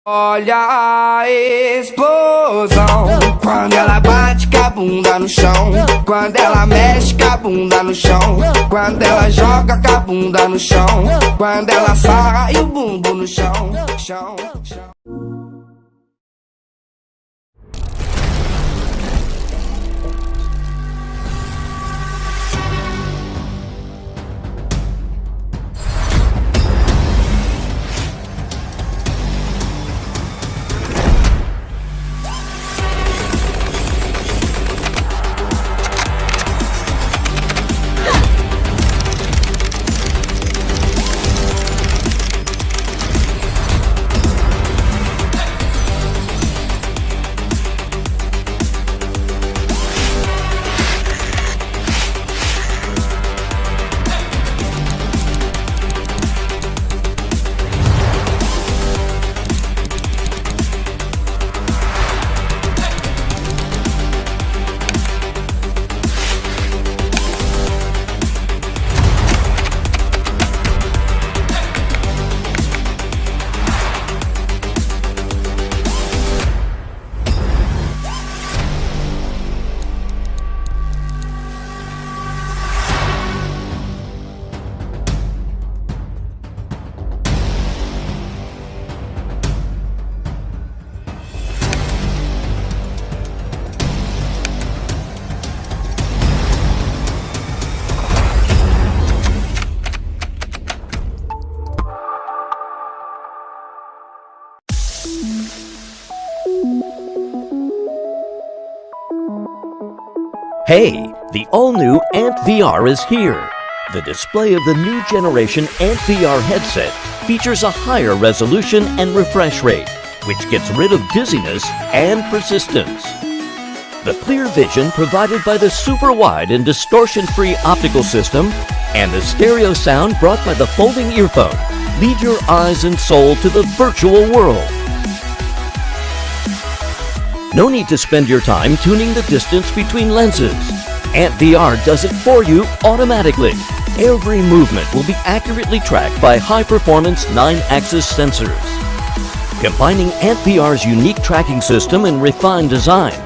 Olha a explosão, quando ela bate com a bunda no chão, quando ela mexe com a bunda no chão, quando ela joga com a bunda no chão, quando ela sarra e o bumbum no chão, chão, chão. Hey, the all-new Antvr is here. The display of the new generation Antvr headset features a higher resolution and refresh rate, which gets rid of dizziness and persistence. The clear vision provided by the super-wide and distortion-free optical system and the stereo sound brought by the folding earphone lead your eyes and soul to the virtual world. No need to spend your time tuning the distance between lenses. Antvr does it for you automatically. Every movement will be accurately tracked by high-performance 9-axis sensors. Combining Antvr's unique tracking system and refined design,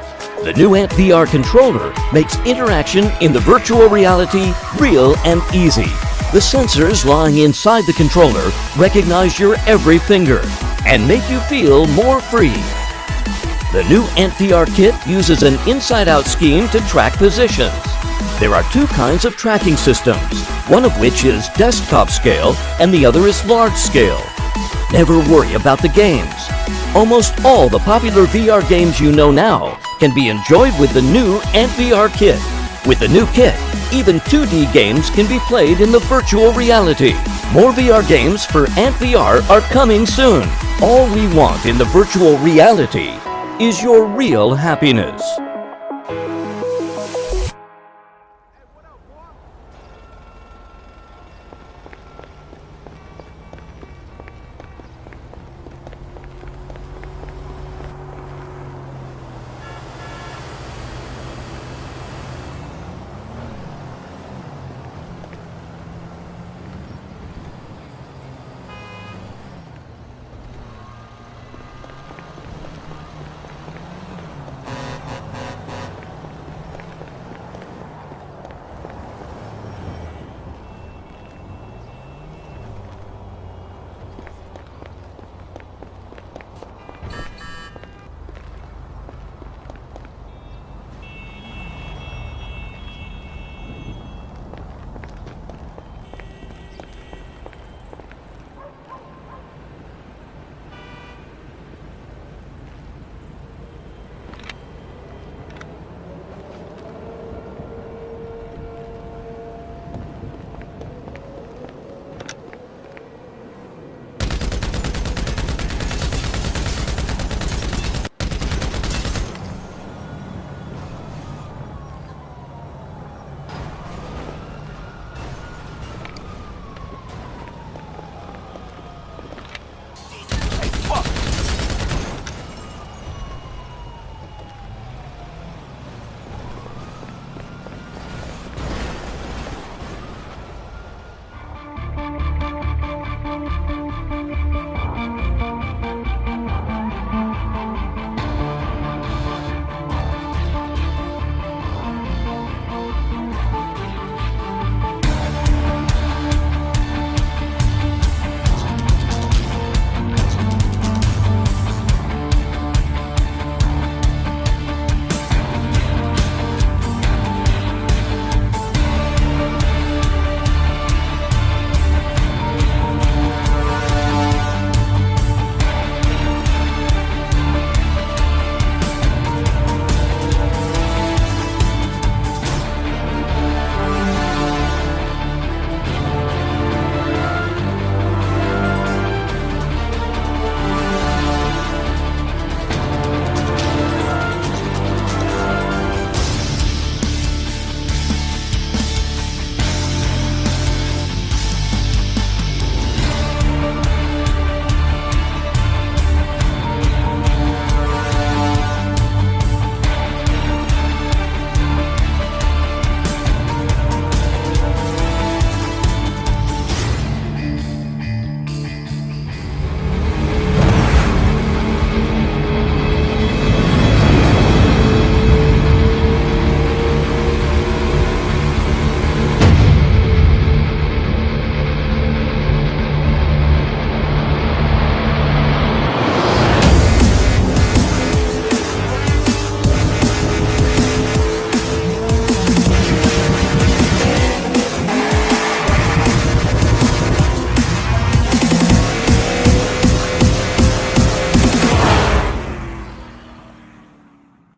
the new Antvr controller makes interaction in the virtual reality real and easy. The sensors lying inside the controller recognize your every finger and make you feel more free. The new Antvr kit uses an inside-out scheme to track positions. There are two kinds of tracking systems, one of which is desktop scale and the other is large scale. Never worry about the games. Almost all the popular VR games you know now can be enjoyed with the new Antvr kit. With the new kit, even 2D games can be played in the virtual reality. More VR games for Antvr are coming soon. All we want in the virtual reality is your real happiness.